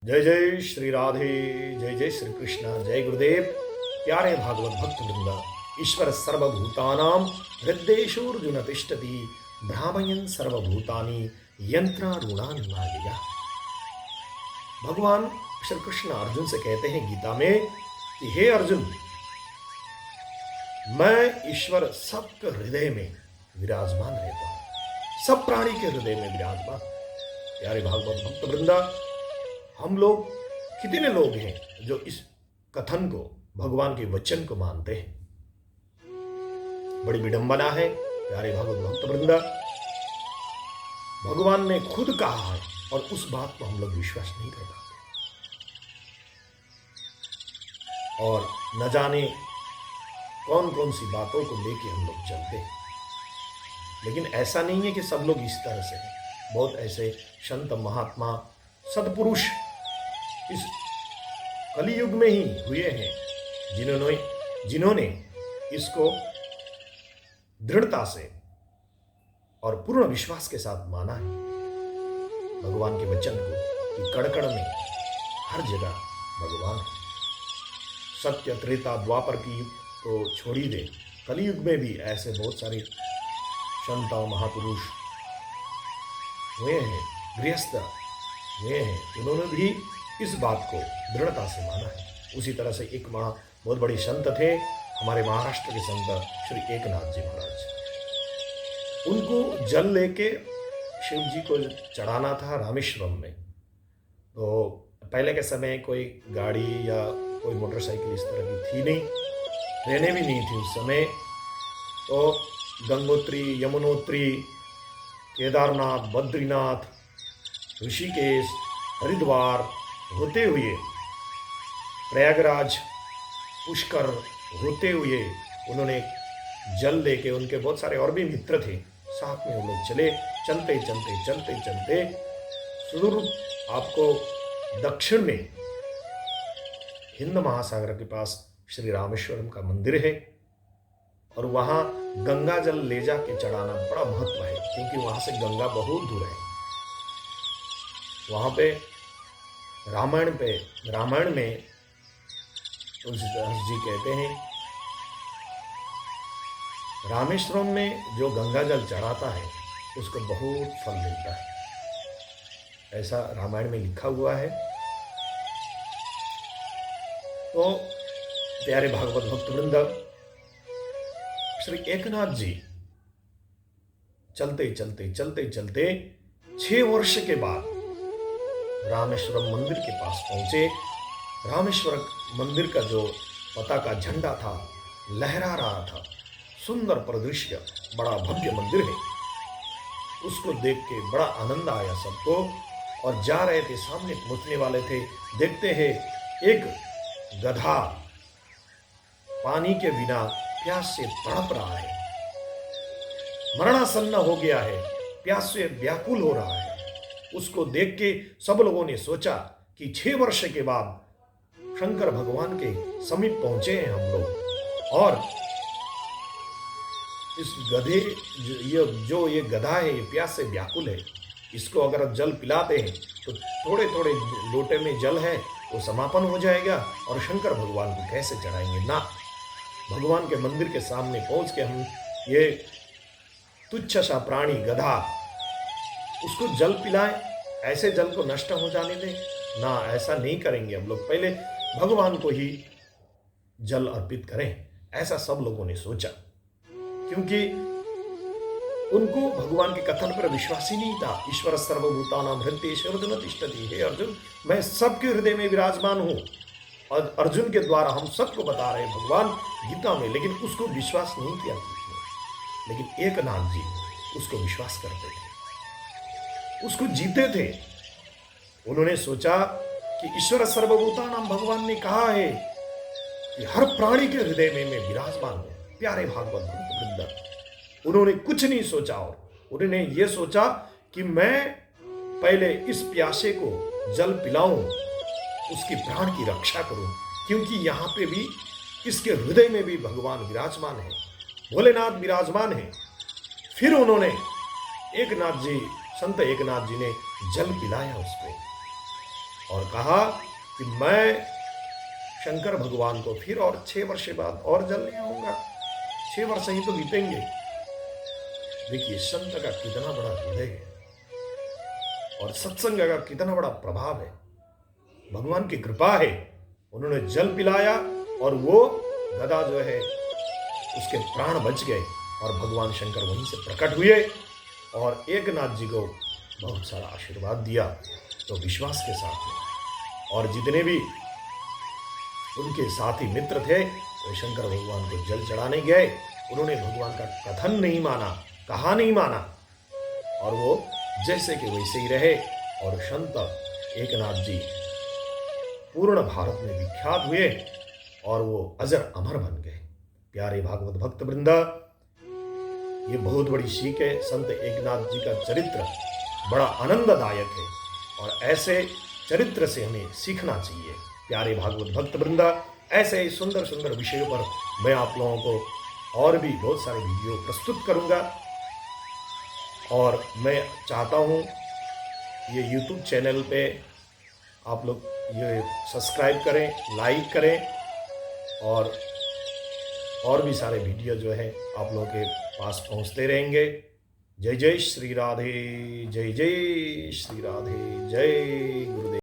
जय जय श्री राधे। जय जय श्री कृष्ण। जय गुरुदेव। प्यारे भागवत भक्त वृंद, ईश्वर सर्वभूतानां हृदयेषुर्जुन तिष्ठति भ्रामयन् सर्वभूतानि यंत्रारूढ़ानि मायया। भगवान श्री कृष्ण अर्जुन से कहते हैं गीता में कि हे अर्जुन, मैं ईश्वर सबके हृदय में विराजमान रहता हूं, सब प्राणी के हृदय में विराजमान। प्यारे भागवत भक्त वृंदा, हम लोग कितने लोग हैं जो इस कथन को, भगवान के वचन को मानते हैं। बड़ी विडंबना है प्यारे भागवत भक्त वृंदा, भगवान ने खुद कहा है और उस बात को हम लोग विश्वास नहीं कर पाते और न जाने कौन कौन सी बातों को लेके हम लोग चलते हैं। लेकिन ऐसा नहीं है कि सब लोग इस तरह से हैं। बहुत ऐसे संत, महात्मा, सत्पुरुष इस कलियुग में ही हुए हैं जिन्होंने इसको दृढ़ता से और पूर्ण विश्वास के साथ माना है भगवान के वचन को कि कड़ में हर जगह भगवान है। सत्य, त्रेता, द्वापर की युग को छोड़ी दे, कलियुग में भी ऐसे बहुत सारे संत और महापुरुष हुए हैं, गृहस्थ हुए हैं, उन्होंने भी इस बात को दृढ़ता से माना है। उसी तरह से एक बहुत बड़े संत थे हमारे महाराष्ट्र के संत श्री एकनाथ जी महाराज। उनको जल लेके शिव जी को चढ़ाना था रामेश्वरम में। तो पहले के समय कोई गाड़ी या कोई मोटरसाइकिल इस तरह की थी नहीं, ट्रेनें भी नहीं थी उस समय। तो गंगोत्री, यमुनोत्री, केदारनाथ, बद्रीनाथ, ऋषिकेश, हरिद्वार होते हुए प्रयागराज, पुष्कर होते हुए उन्होंने जल लेके, उनके बहुत सारे और भी मित्र थे, साथ में वो लोग चले। चलते चलते चलते चलते सुदूर आपको दक्षिण में हिंद महासागर के पास श्री रामेश्वरम का मंदिर है और वहाँ गंगा जल ले जाके चढ़ाना बड़ा महत्व है, क्योंकि वहाँ से गंगा बहुत दूर है। वहाँ पे रामायण में तुलसीदास जी कहते हैं, रामेश्वरम में जो गंगा जल चढ़ाता है उसको बहुत फल मिलता है, ऐसा रामायण में लिखा हुआ है। तो प्यारे भागवत भक्त वृंद, श्री एकनाथ जी चलते चलते चलते चलते 6 वर्ष के बाद रामेश्वरम मंदिर के पास पहुंचे। रामेश्वर मंदिर का जो पताका झंडा था लहरा रहा था, सुंदर परिदृश्य, बड़ा भव्य मंदिर है। उसको देख के बड़ा आनंद आया सबको और जा रहे थे, सामने पहुंचने वाले थे, देखते हैं एक गधा पानी के बिना प्यास से तड़प रहा है, मरणासन्न हो गया है, प्यास से व्याकुल हो रहा है। उसको देख के सब लोगों ने सोचा कि 6 वर्ष के बाद शंकर भगवान के समीप पहुंचे हैं हम लोग और इस गधे ये गधा है, ये प्यास से व्याकुल है, इसको अगर जल पिलाते हैं तो थोड़े थोड़े लोटे में जल है वो समापन हो जाएगा और शंकर भगवान को कैसे चढ़ाएंगे ना। भगवान के मंदिर के सामने पहुंच के हम ये तुच्छ सा प्राणी गधा उसको जल पिलाएं, ऐसे जल को नष्ट हो जाने दें ना, ऐसा नहीं करेंगे हम लोग, पहले भगवान को ही जल अर्पित करें, ऐसा सब लोगों ने सोचा। क्योंकि उनको भगवान के कथन पर विश्वास ही नहीं था। ईश्वर सर्वभूतानां हृदयेषुर्जुन तिष्ठति, हे अर्जुन, मैं सबके हृदय में विराजमान हूं। और अर्जुन के द्वारा हम सबको बता रहे हैं भगवान गीता में, लेकिन उसको विश्वास नहीं किया किसी ने। लेकिन एकनाथ जी उसको विश्वास करते थे, उसको जीते थे। उन्होंने सोचा कि ईश्वर सर्वभूतानां, भगवान ने कहा है कि हर प्राणी के हृदय में मैं विराजमान हूं। प्यारे भागवत भक्त वृंद, उन्होंने कुछ नहीं सोचा और उन्होंने ये सोचा कि मैं पहले इस प्यासे को जल पिलाऊं, उसकी प्राण की रक्षा करूं, क्योंकि यहां पे भी इसके हृदय में भी भगवान विराजमान है, भोलेनाथ विराजमान है। फिर उन्होंने संत एकनाथ जी ने जल पिलाया उसको और कहा कि मैं शंकर भगवान को फिर और 6 वर्ष बाद और जलने आऊंगा, 6 वर्ष ही तो बीतेंगे। देखिए संत का कितना बड़ा हृदय है और सत्संग का कितना बड़ा प्रभाव है, भगवान की कृपा है। उन्होंने जल पिलाया और वो गदा जो है उसके प्राण बच गए और भगवान शंकर वहीं से प्रकट हुए और एकनाथ जी को बहुत सारा आशीर्वाद दिया। तो विश्वास के साथ में और जितने भी उनके साथी मित्र थे वो शंकर भगवान को जल चढ़ाने गए, उन्होंने भगवान का कथन नहीं माना, कहा नहीं माना और वो जैसे कि वैसे ही रहे और संत एकनाथ जी पूर्ण भारत में विख्यात हुए और वो अजर अमर बन गए। प्यारे भागवत भक्त वृंदा, ये बहुत बड़ी सीख है। संत एकनाथ जी का चरित्र बड़ा आनंददायक है और ऐसे चरित्र से हमें सीखना चाहिए। प्यारे भागवत भक्त वृंदा, ऐसे ही सुंदर सुंदर विषयों पर मैं आप लोगों को और भी बहुत सारे वीडियो प्रस्तुत करूंगा और मैं चाहता हूं ये YouTube चैनल पे आप लोग ये सब्सक्राइब करें, लाइक करें और भी सारे वीडियो जो है आप लोगों के पास पहुंचते रहेंगे। जय जय श्री राधे, जय जय श्री राधे, जय गुरुदेव।